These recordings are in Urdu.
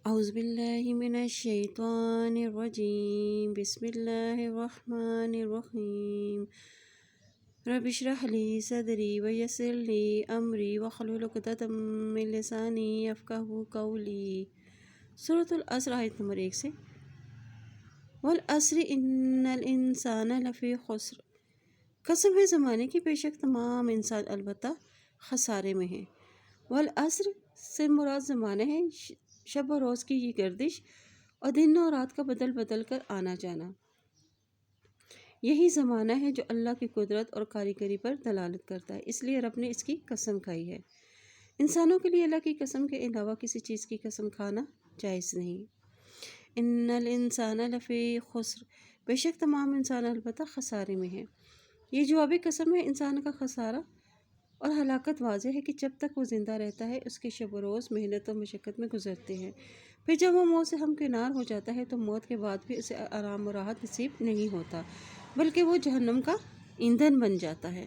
اعوذ باللہ من الشیطان الرجیم، بسم اللہ الرحمن الرحیم۔ رب اشرح لی صدری ویسر لی امری واحلل عقدۃ من لسانی یفقہوا قولی۔ سورۃ العصر آیت نمبر 1 سے۔ والعصر ان الانسان لفی خسر، قسم ہے زمانے کی، بے شک تمام انسان البتہ خسارے میں ہیں۔ والعصر سے مراد زمانہ ہے شب و روز کی یہ گردش اور دن اور رات کا بدل بدل کر آنا جانا۔ یہی زمانہ ہے جو اللہ کی قدرت اور کاریگری پر دلالت کرتا ہے، اس لیے رب نے اس کی قسم کھائی ہے۔ انسانوں کے لیے اللہ کی قسم کے علاوہ کسی چیز کی قسم کھانا جائز نہیں۔ ان الانسان لفی خسر، بے شک تمام انسان البتہ خسارے میں ہیں۔ یہ جوابی قسم ہے۔ انسان کا خسارہ اور ہلاکت واضح ہے کہ جب تک وہ زندہ رہتا ہے اس کے شب و روز محنت و مشقت میں گزرتے ہیں، پھر جب وہ موت سے ہمکنار ہو جاتا ہے تو موت کے بعد بھی اسے آرام و راحت نصیب نہیں ہوتا، بلکہ وہ جہنم کا ایندھن بن جاتا ہے۔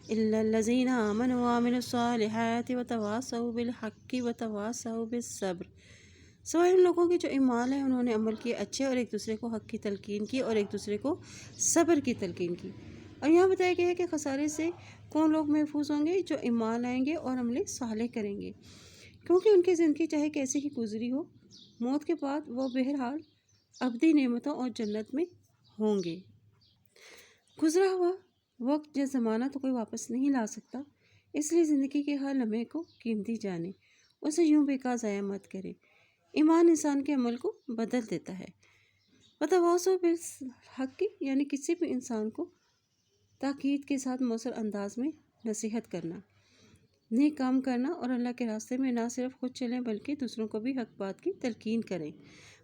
الا الذین آمنوا وعملوا الصالحات وتواصوا بالحق وتواصوا بالصبر، سوائے ان لوگوں کے جو ایمان ہے، انہوں نے عمل کیے اچھے اور ایک دوسرے کو حق کی تلقین کی اور ایک دوسرے کو صبر کی تلقین کی۔ اور یہاں بتایا گیا ہے کہ خسارے سے کون لوگ محفوظ ہوں گے؟ جو ایمان لائیں گے اور عمل صالح کریں گے، کیونکہ ان کی زندگی چاہے کیسی ہی گزری ہو، موت کے بعد وہ بہرحال ابدی نعمتوں اور جنت میں ہوں گے۔ گزرا ہوا وقت یا زمانہ تو کوئی واپس نہیں لا سکتا، اس لیے زندگی کے ہر لمحے کو قیمتی جانیں، اسے یوں بیکار ضائع مت کریں۔ ایمان انسان کے عمل کو بدل دیتا ہے۔ وتواصوا بالحق، یعنی کسی بھی انسان کو تاکید کے ساتھ مؤثر انداز میں نصیحت کرنا، نیک کام کرنا اور اللہ کے راستے میں نہ صرف خود چلیں بلکہ دوسروں کو بھی حق بات کی تلقین کریں۔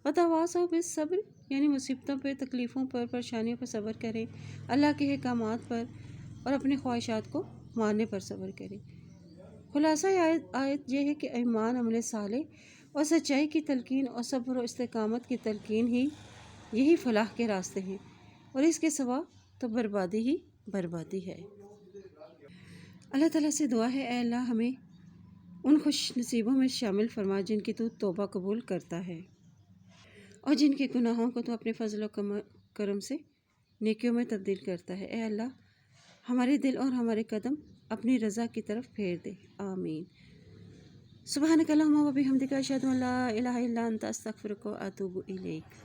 وتواصوا بالصبر، یعنی مصیبتوں پر، تکلیفوں پر، پریشانیوں پر صبر کریں، اللہ کے احکامات پر اور اپنی خواہشات کو ماننے پر صبر کریں۔ خلاصہ آیت یہ ہے کہ ایمان، عمل صالح اور سچائی کی تلقین اور صبر و استقامت کی تلقین یہی فلاح کے راستے ہیں، اور اس کے سوا تو بربادی ہی بربادی ہے۔ اللہ تعالیٰ سے دعا ہے، اے اللہ ہمیں ان خوش نصیبوں میں شامل فرما جن کی تو توبہ قبول کرتا ہے اور جن کے گناہوں کو تو اپنے فضل و کرم سے نیکیوں میں تبدیل کرتا ہے۔ اے اللہ ہمارے دل اور ہمارے قدم اپنی رضا کی طرف پھیر دے، آمین۔ سبحانک اللہم و بحمدک، اشہد ان لا الہ الا انت، استغفرک و اتوب الیک۔